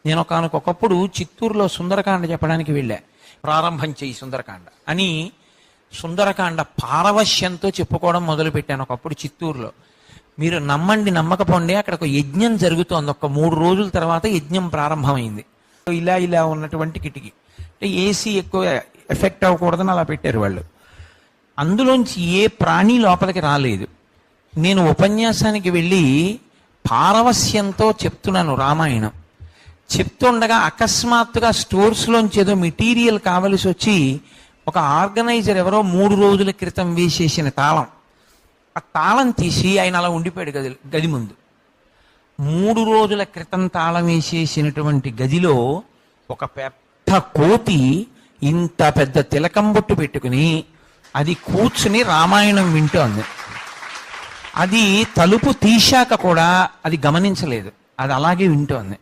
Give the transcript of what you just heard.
నేను ఒకనకొకప్పుడు చిత్తూరులో సుందరకాండ చెప్పడానికి వెళ్ళా. ప్రారంభం చేయి సుందరకాండ అని సుందరకాండ పారవశ్యంతో చెప్పుకోవడం మొదలుపెట్టాను ఒకప్పుడు చిత్తూరులో. మీరు నమ్మండి నమ్మకపోండి, అక్కడ ఒక యజ్ఞం జరుగుతోంది. ఒక 3 రోజుల తర్వాత యజ్ఞం ప్రారంభమైంది. ఇలా ఇలా ఉన్నటువంటి కిటికీ, అంటే ఏసీ ఎక్కువ ఎఫెక్ట్ అవ్వకూడదని అలా పెట్టారు వాళ్ళు. అందులోంచి ఏ ప్రాణి లోపలికి రాలేదు. నేను ఉపన్యాసానికి వెళ్ళి పారవస్యంతో చెప్తున్నాను రామాయణం. చెప్తుండగా అకస్మాత్తుగా స్టోర్స్లోంచి ఏదో మెటీరియల్ కావలసి వచ్చి ఒక ఆర్గనైజర్ ఎవరో 3 రోజుల క్రితం వేసేసిన తాళం, ఆ తాళం తీసి ఆయన అలా ఉండిపోయాడు గది ముందు. 3 రోజుల క్రితం తాళం వేసేసినటువంటి గదిలో ఒక పెద్ద కోతి ఇంత పెద్ద తిలకం బొట్టు పెట్టుకుని అది కూర్చుని రామాయణం వింటోంది. అది తలుపు తీశాక కూడా అది గమనించలేదు, అది అలాగే వింటోంది.